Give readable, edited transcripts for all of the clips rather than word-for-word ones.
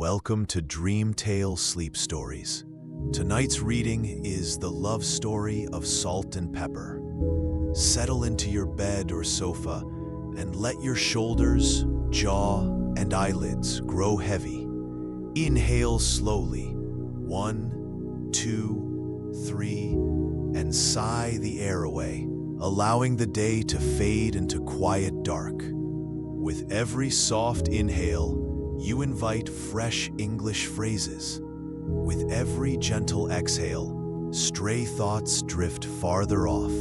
Welcome to Dream Tale Sleep Stories. Tonight's reading is The Love Story of Salt and Pepper. Settle into your bed or sofa and let your shoulders, jaw, and eyelids grow heavy. Inhale slowly, 1, 2, 3, and sigh the air away, allowing the day to fade into quiet dark. With every soft inhale, you invite fresh English phrases. With every gentle exhale, stray thoughts drift farther off.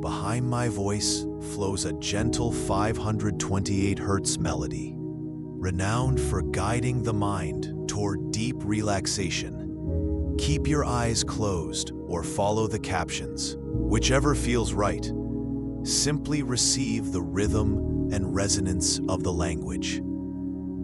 Behind my voice flows a gentle 528 Hz melody, renowned for guiding the mind toward deep relaxation. Keep your eyes closed or follow the captions, whichever feels right. Simply receive the rhythm and resonance of the language.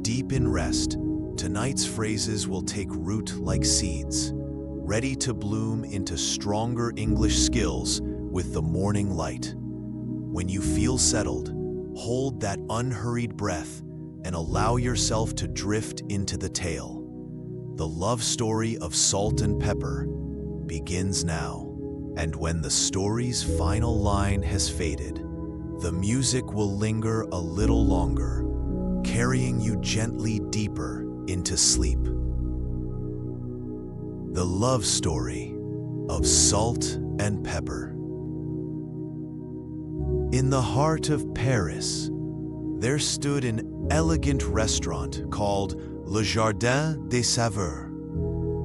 Deep in rest, tonight's phrases will take root like seeds, ready to bloom into stronger English skills with the morning light. When you feel settled, hold that unhurried breath and allow yourself to drift into the tale. The love story of Salt and Pepper begins now. And when the story's final line has faded, the music will linger a little longer, carrying you gently deeper into sleep. The love story of Salt and Pepper. In the heart of Paris, there stood an elegant restaurant called Le Jardin des Saveurs,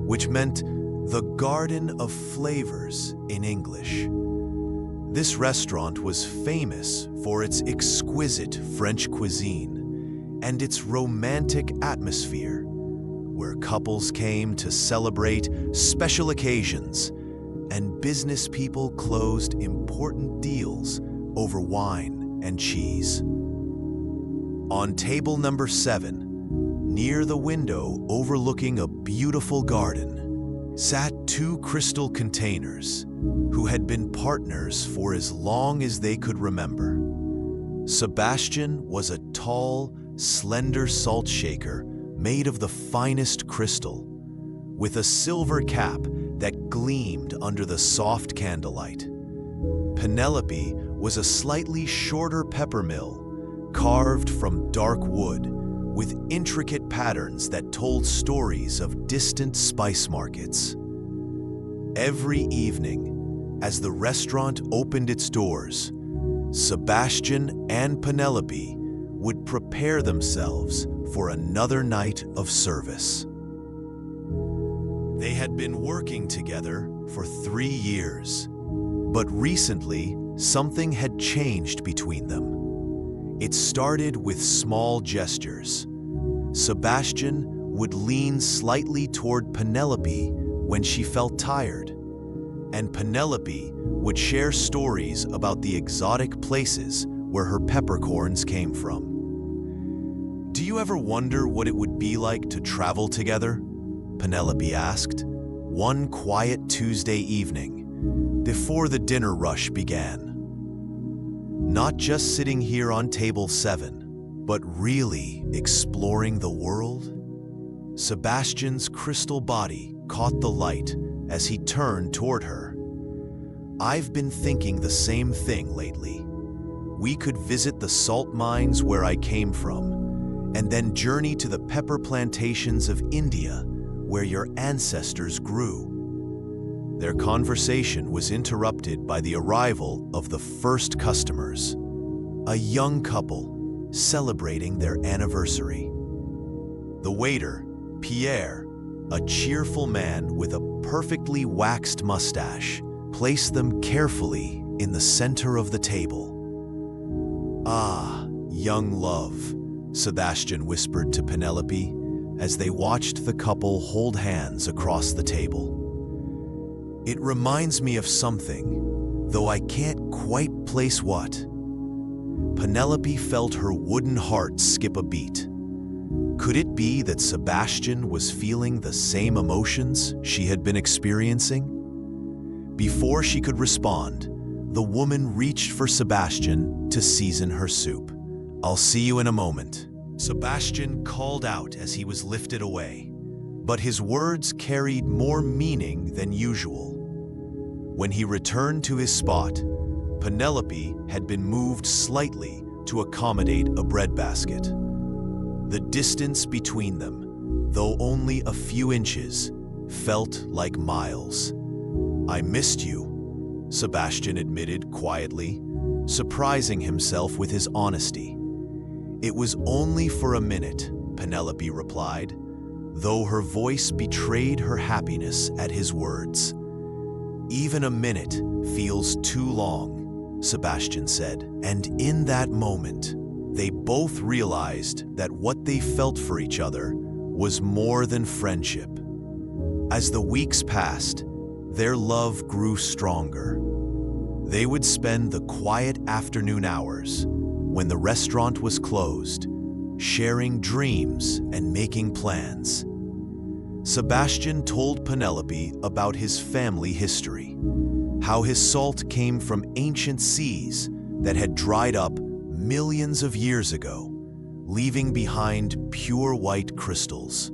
which meant the Garden of Flavors in English. This restaurant was famous for its exquisite French cuisine and its romantic atmosphere, where couples came to celebrate special occasions and business people closed important deals over wine and cheese. On table number 7, near the window overlooking a beautiful garden, sat 2 crystal containers who had been partners for as long as they could remember. Sebastian was a tall, slender salt shaker made of the finest crystal, with a silver cap that gleamed under the soft candlelight. Penelope was a slightly shorter peppermill, carved from dark wood, with intricate patterns that told stories of distant spice markets. Every evening, as the restaurant opened its doors, Sebastian and Penelope would prepare themselves for another night of service. They had been working together for 3 years, but recently something had changed between them. It started with small gestures. Sebastian would lean slightly toward Penelope when she felt tired, and Penelope would share stories about the exotic places where her peppercorns came from. "Do you ever wonder what it would be like to travel together?" Penelope asked, one quiet Tuesday evening, before the dinner rush began. Not just sitting here on table 7, but really exploring the world? Sebastian's crystal body caught the light as he turned toward her. "I've been thinking the same thing lately. We could visit the salt mines where I came from, and then journey to the pepper plantations of India, where your ancestors grew." Their conversation was interrupted by the arrival of the first customers, a young couple celebrating their anniversary. The waiter, Pierre, a cheerful man with a perfectly waxed mustache, placed them carefully in the center of the table. "Ah, young love," Sebastian whispered to Penelope as they watched the couple hold hands across the table. "It reminds me of something, though I can't quite place what." Penelope felt her wooden heart skip a beat. Could it be that Sebastian was feeling the same emotions she had been experiencing? Before she could respond, the woman reached for Sebastian to season her soup. "I'll see you in a moment," Sebastian called out as he was lifted away, but his words carried more meaning than usual. When he returned to his spot, Penelope had been moved slightly to accommodate a breadbasket. The distance between them, though only a few inches, felt like miles. "I missed you," Sebastian admitted quietly, surprising himself with his honesty. "It was only for a minute," Penelope replied, though her voice betrayed her happiness at his words. "Even a minute feels too long," Sebastian said, and in that moment, they both realized that what they felt for each other was more than friendship. As the weeks passed, their love grew stronger. They would spend the quiet afternoon hours, when the restaurant was closed, sharing dreams and making plans. Sebastian told Penelope about his family history, how his salt came from ancient seas that had dried up millions of years ago, leaving behind pure white crystals.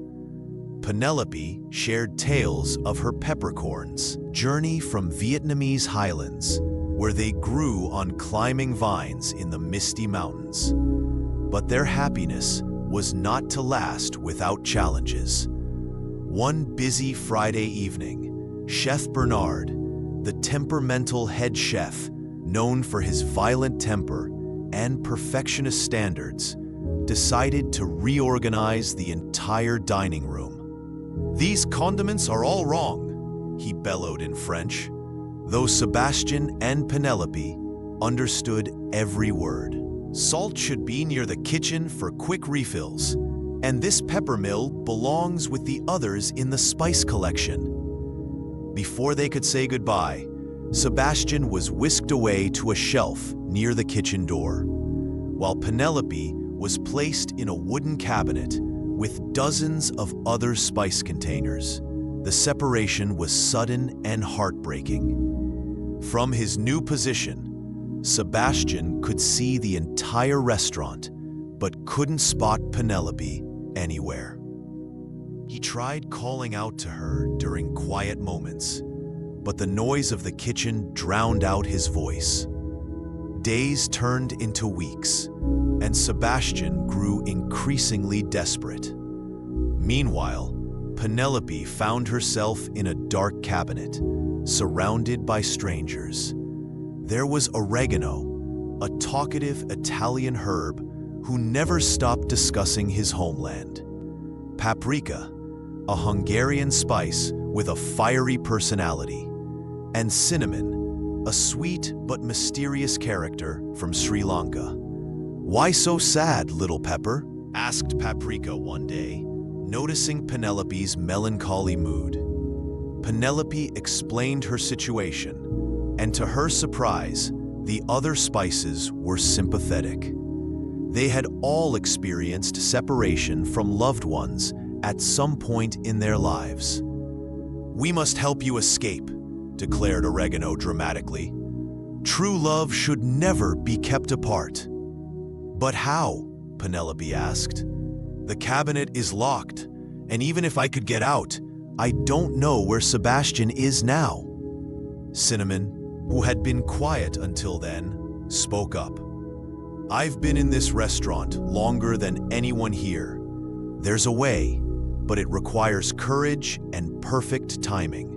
Penelope shared tales of her peppercorns' journey from Vietnamese highlands, where they grew on climbing vines in the misty mountains. But their happiness was not to last without challenges. One busy Friday evening, Chef Bernard, the temperamental head chef, known for his violent temper and perfectionist standards, decided to reorganize the entire dining room. "These condiments are all wrong," he bellowed in French, though Sebastian and Penelope understood every word. "Salt should be near the kitchen for quick refills, and this pepper mill belongs with the others in the spice collection." Before they could say goodbye, Sebastian was whisked away to a shelf near the kitchen door, while Penelope was placed in a wooden cabinet with dozens of other spice containers. The separation was sudden and heartbreaking. From his new position, Sebastian could see the entire restaurant, but couldn't spot Penelope anywhere. He tried calling out to her during quiet moments, but the noise of the kitchen drowned out his voice. Days turned into weeks, and Sebastian grew increasingly desperate. Meanwhile, Penelope found herself in a dark cabinet, surrounded by strangers. There was oregano, a talkative Italian herb who never stopped discussing his homeland. Paprika, a Hungarian spice with a fiery personality. And cinnamon, a sweet but mysterious character from Sri Lanka. "Why so sad, little pepper?" asked Paprika one day, noticing Penelope's melancholy mood. Penelope explained her situation, and to her surprise, the other spices were sympathetic. They had all experienced separation from loved ones at some point in their lives. "We must help you escape," declared Oregano dramatically. "True love should never be kept apart." "But how?" Penelope asked. "The cabinet is locked, and even if I could get out, I don't know where Sebastian is now." Cinnamon, who had been quiet until then, spoke up. "I've been in this restaurant longer than anyone here. There's a way, but it requires courage and perfect timing."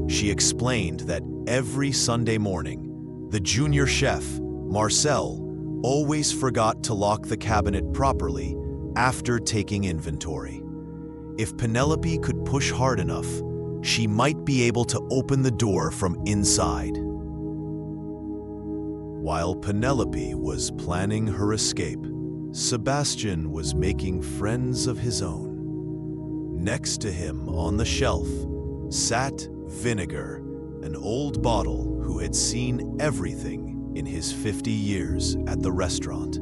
She explained that every Sunday morning, the junior chef, Marcel, always forgot to lock the cabinet properly after taking inventory. If Penelope could push hard enough, she might be able to open the door from inside. While Penelope was planning her escape, Sebastian was making friends of his own. Next to him on the shelf sat Vinegar, an old bottle who had seen everything in his 50 years at the restaurant.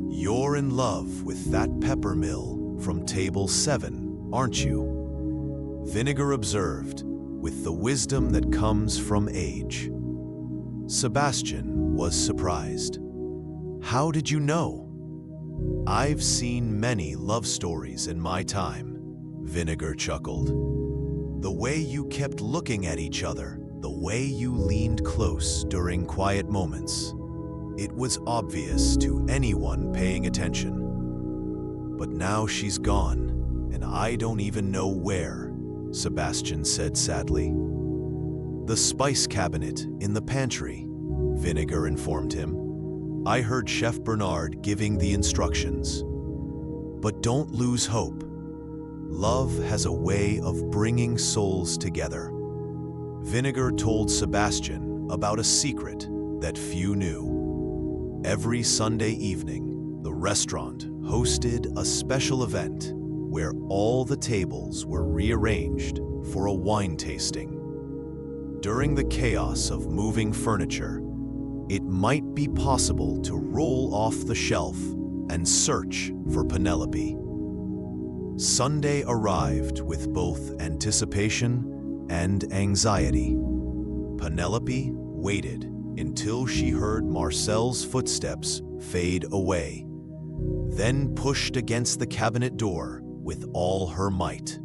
"You're in love with that pepper mill from table 7, aren't you?" Vinegar observed, with the wisdom that comes from age. Sebastian was surprised. "How did you know?" I've seen many love stories in my time, Vinegar chuckled. The way you kept looking at each other, the way you leaned close during quiet moments. It was obvious to anyone paying attention. But now she's gone, and I don't even know where, Sebastian said sadly. The spice cabinet in the pantry, Vinegar informed him. I heard Chef Bernard giving the instructions. But don't lose hope. Love has a way of bringing souls together. Vinegar told Sebastian about a secret that few knew. Every Sunday evening, the restaurant hosted a special event where all the tables were rearranged for a wine tasting. During the chaos of moving furniture, it might be possible to roll off the shelf and search for Penelope. Sunday arrived with both anticipation and anxiety. Penelope waited until she heard Marcel's footsteps fade away, then pushed against the cabinet door with all her might.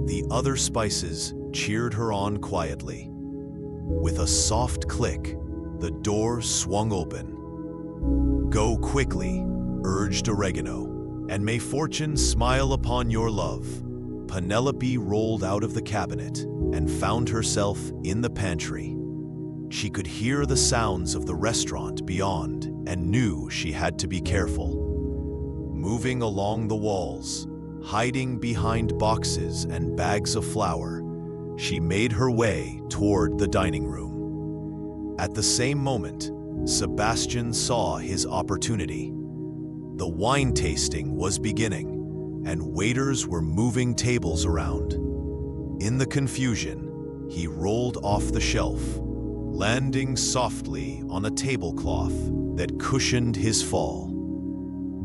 The other spices cheered her on quietly. With a soft click, the door swung open. Go quickly, urged Oregano, and may fortune smile upon your love. Penelope rolled out of the cabinet and found herself in the pantry. She could hear the sounds of the restaurant beyond and knew she had to be careful. Moving along the walls, hiding behind boxes and bags of flour, she made her way toward the dining room. At the same moment, Sebastian saw his opportunity. The wine tasting was beginning, and waiters were moving tables around. In the confusion, he rolled off the shelf, landing softly on a tablecloth that cushioned his fall.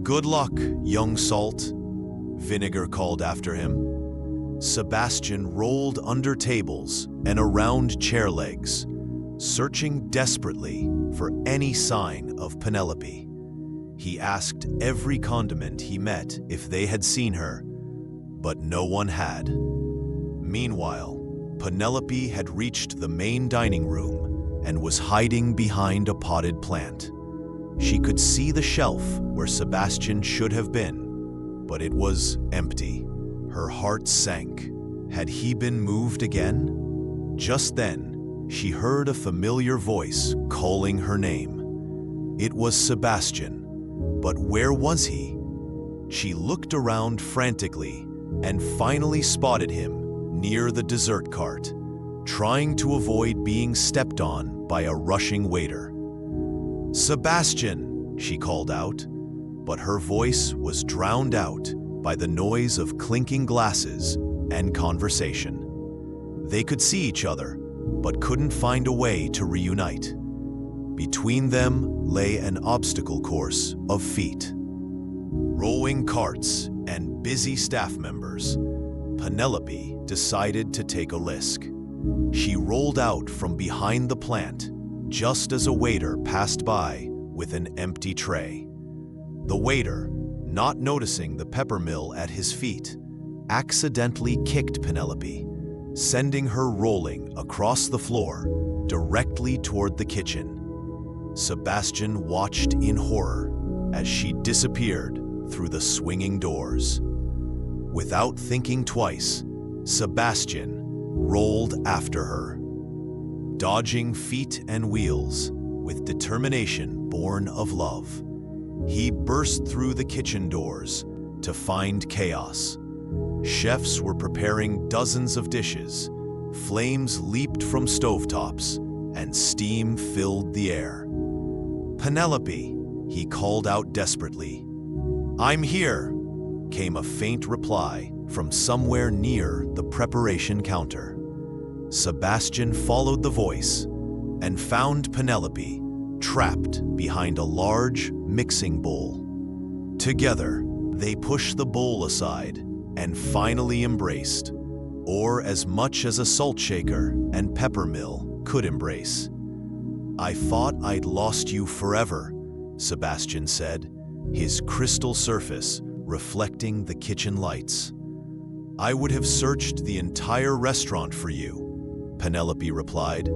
Good luck, young salt, Vinegar called after him. Sebastian rolled under tables and around chair legs, searching desperately for any sign of Penelope. He asked every condiment he met if they had seen her, but no one had. Meanwhile, Penelope had reached the main dining room and was hiding behind a potted plant. She could see the shelf where Sebastian should have been, but it was empty. Her heart sank. Had he been moved again? Just then, she heard a familiar voice calling her name. It was Sebastian. But where was he? She looked around frantically and finally spotted him near the dessert cart, trying to avoid being stepped on by a rushing waiter. "Sebastian!" she called out, but her voice was drowned out by the noise of clinking glasses and conversation. They could see each other, but couldn't find a way to reunite. Between them lay an obstacle course of feet. Rolling carts and busy staff members, Penelope decided to take a risk. She rolled out from behind the plant just as a waiter passed by with an empty tray. The waiter, not noticing the pepper mill at his feet, accidentally kicked Penelope, sending her rolling across the floor directly toward the kitchen. Sebastian watched in horror as she disappeared through the swinging doors. Without thinking twice, Sebastian rolled after her, dodging feet and wheels with determination born of love. He burst through the kitchen doors to find chaos. Chefs were preparing dozens of dishes, flames leaped from stovetops, and steam filled the air. "Penelope," he called out desperately. "I'm here," came a faint reply from somewhere near the preparation counter. Sebastian followed the voice and found Penelope trapped behind a large mixing bowl. Together, they pushed the bowl aside and finally embraced, or as much as a salt shaker and pepper mill could embrace. "I thought I'd lost you forever," Sebastian said, his crystal surface reflecting the kitchen lights. "I would have searched the entire restaurant for you," Penelope replied,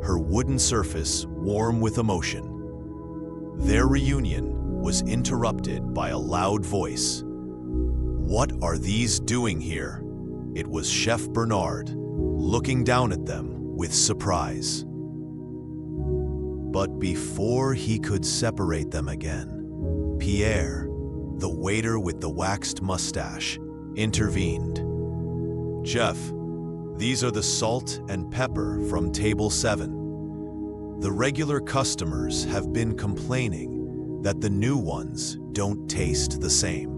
her wooden surface warm with emotion. Their reunion was interrupted by a loud voice. "What are these doing here?" It was Chef Bernard, looking down at them with surprise. But before he could separate them again, Pierre, the waiter with the waxed mustache, intervened. "Chef, these are the salt and pepper from table 7. The regular customers have been complaining that the new ones don't taste the same.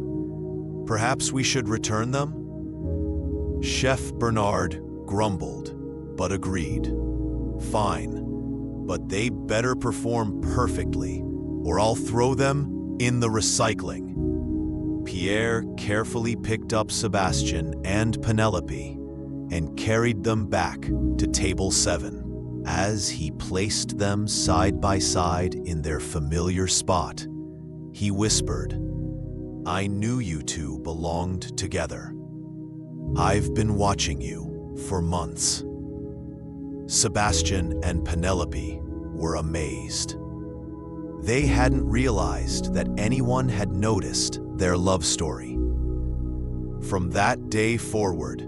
Perhaps we should return them?" Chef Bernard grumbled, but agreed. "Fine, but they better perform perfectly, or I'll throw them in the recycling." Pierre carefully picked up Sebastian and Penelope and carried them back to table 7. As he placed them side by side in their familiar spot, he whispered, "I knew you two belonged together. I've been watching you for months." Sebastian and Penelope were amazed. They hadn't realized that anyone had noticed their love story. From that day forward,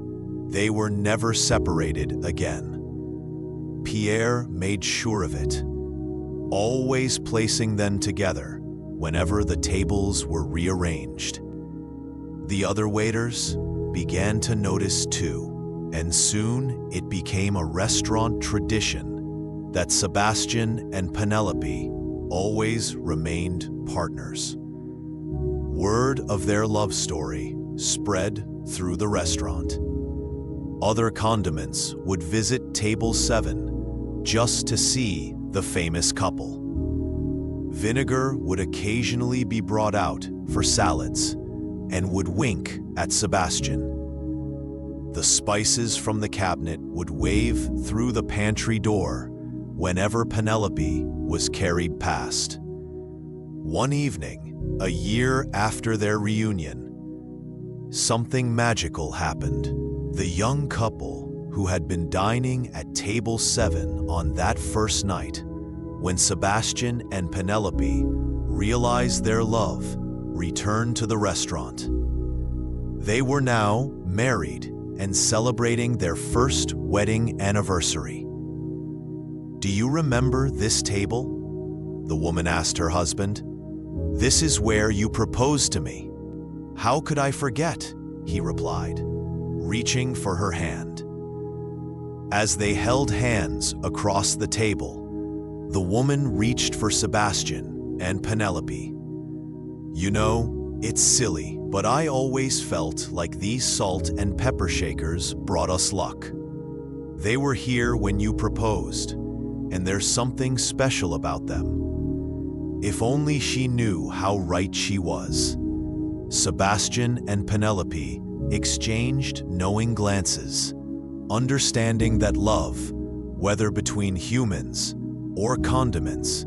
they were never separated again. Pierre made sure of it, always placing them together whenever the tables were rearranged. The other waiters began to notice too, and soon it became a restaurant tradition that Sebastian and Penelope always remained partners. Word of their love story spread through the restaurant. Other condiments would visit table 7 just to see the famous couple. Vinegar would occasionally be brought out for salads and would wink at Sebastian. The spices from the cabinet would wave through the pantry door whenever Penelope was carried past. One evening, a year after their reunion, something magical happened. The young couple who had been dining at table 7 on that first night, when Sebastian and Penelope realized their love, returned to the restaurant. They were now married and celebrating their first wedding anniversary. "Do you remember this table?" the woman asked her husband. "This is where you proposed to me." "How could I forget?" he replied, reaching for her hand. As they held hands across the table, the woman reached for Sebastian and Penelope. "You know, it's silly, but I always felt like these salt and pepper shakers brought us luck. They were here when you proposed, and there's something special about them." If only she knew how right she was. Sebastian and Penelope exchanged knowing glances, understanding that love, whether between humans or condiments,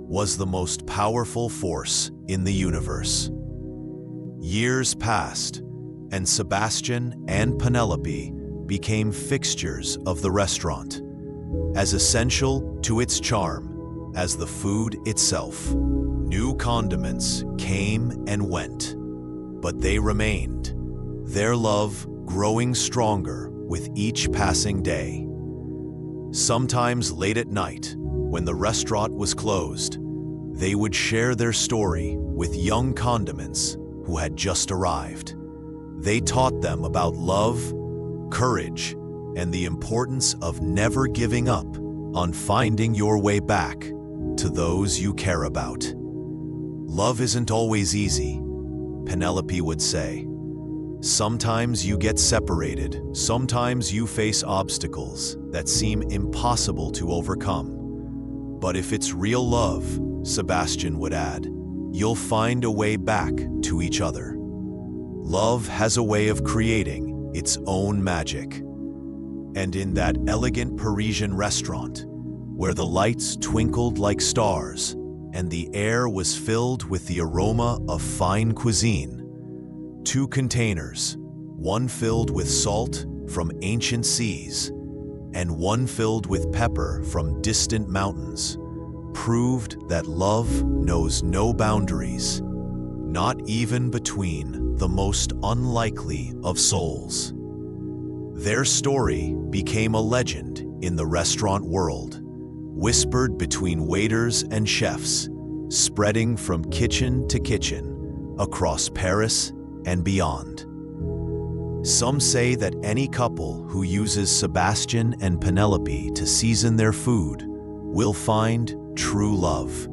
was the most powerful force in the universe. Years passed, and Sebastian and Penelope became fixtures of the restaurant, as essential to its charm as the food itself. New condiments came and went, but they remained, their love growing stronger with each passing day. Sometimes late at night, when the restaurant was closed, they would share their story with young condiments who had just arrived. They taught them about love, courage, and the importance of never giving up on finding your way back to those you care about. "Love isn't always easy," Penelope would say. "Sometimes you get separated, sometimes you face obstacles that seem impossible to overcome. But if it's real love," Sebastian would add, "you'll find a way back to each other." Love has a way of creating its own magic. And in that elegant Parisian restaurant, where the lights twinkled like stars and the air was filled with the aroma of fine cuisine. 2 containers, one filled with salt from ancient seas, and one filled with pepper from distant mountains, proved that love knows no boundaries, not even between the most unlikely of souls. Their story became a legend in the restaurant world, whispered between waiters and chefs, spreading from kitchen to kitchen across Paris and beyond. Some say that any couple who uses Sebastian and Penelope to season their food will find true love,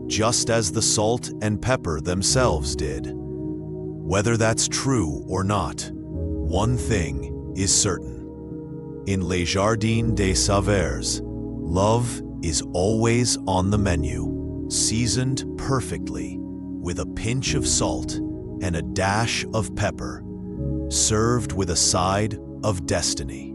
just as the salt and pepper themselves did. Whether that's true or not, one thing is certain. In Les Jardins des Saveurs, love is always on the menu, seasoned perfectly with a pinch of salt and a dash of pepper, served with a side of destiny.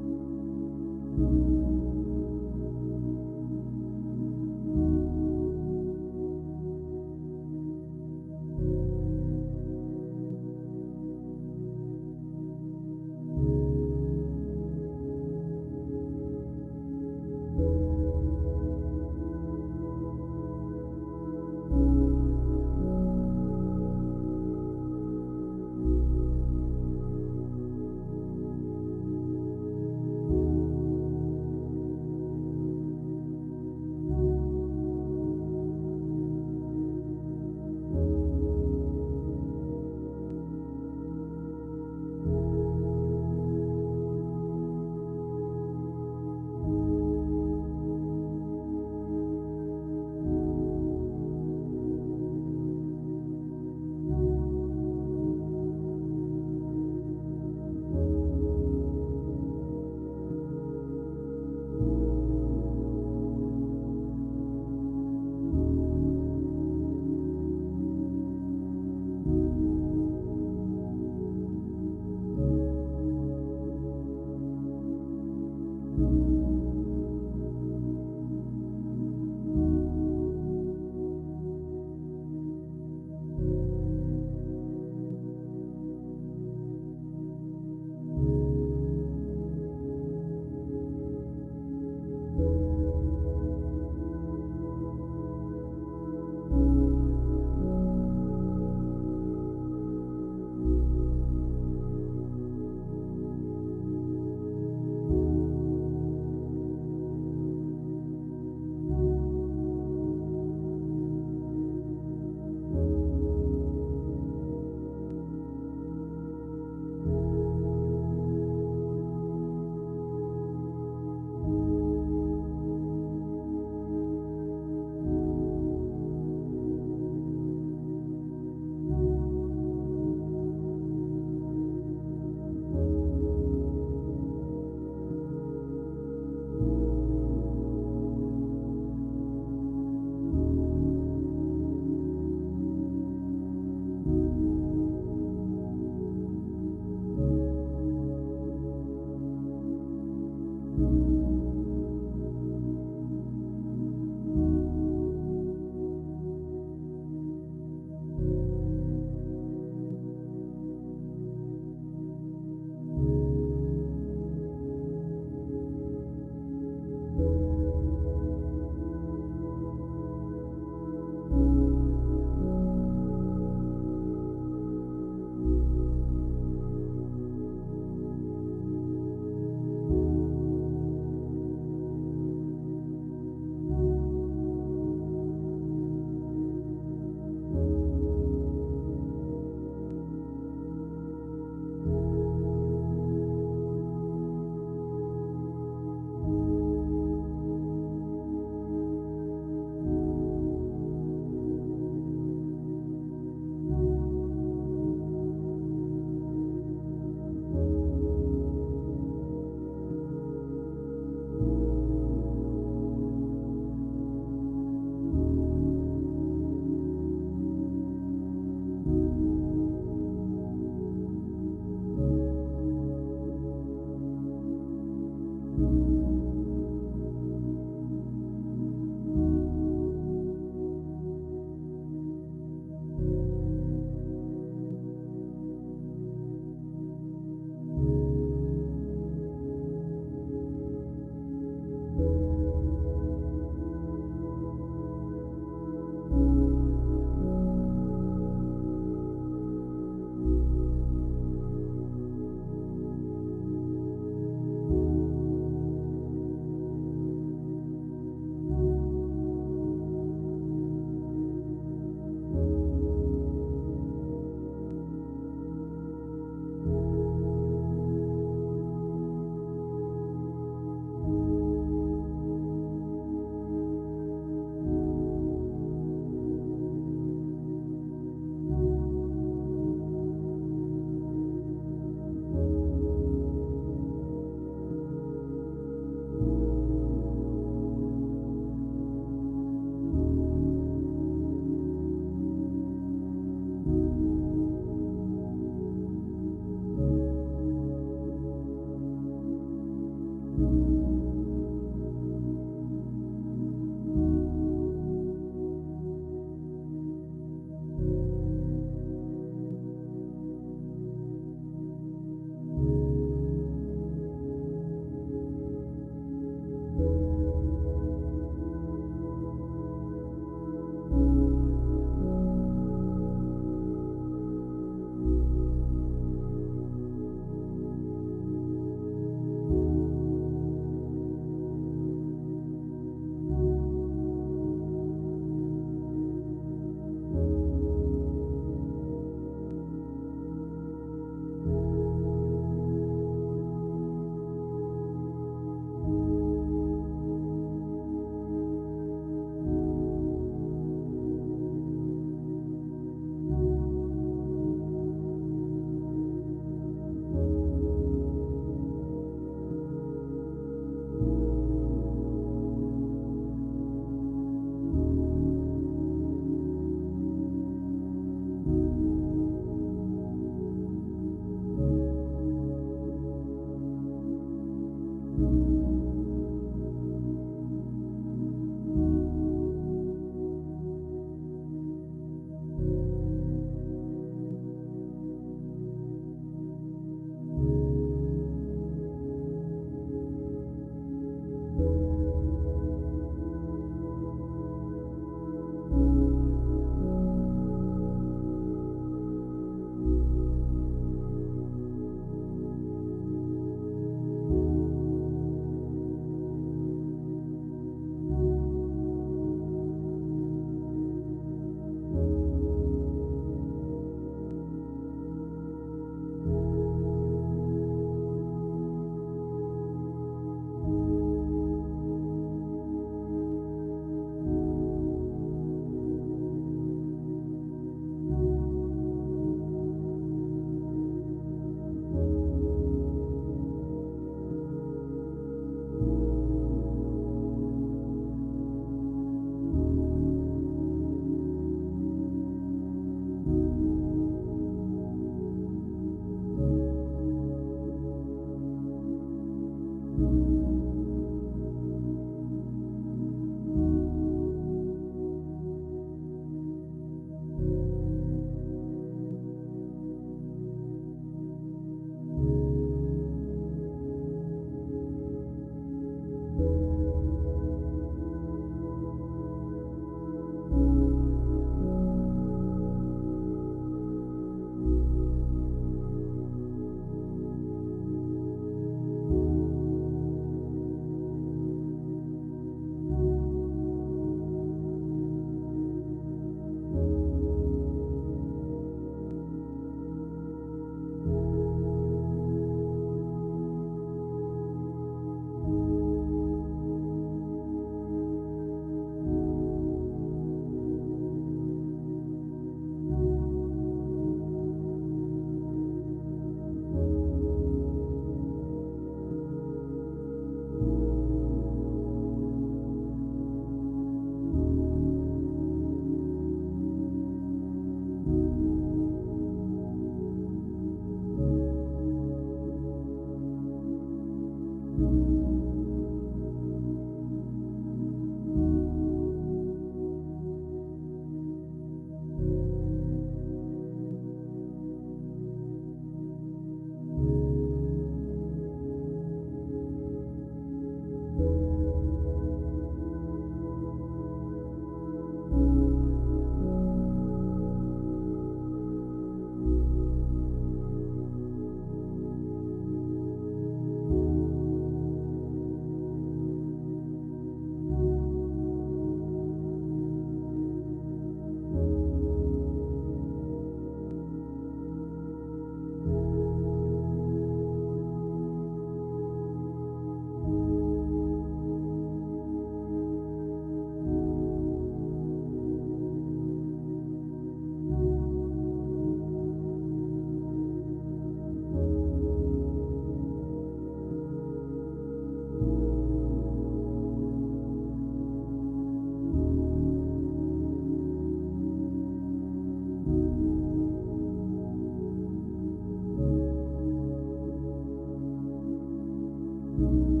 you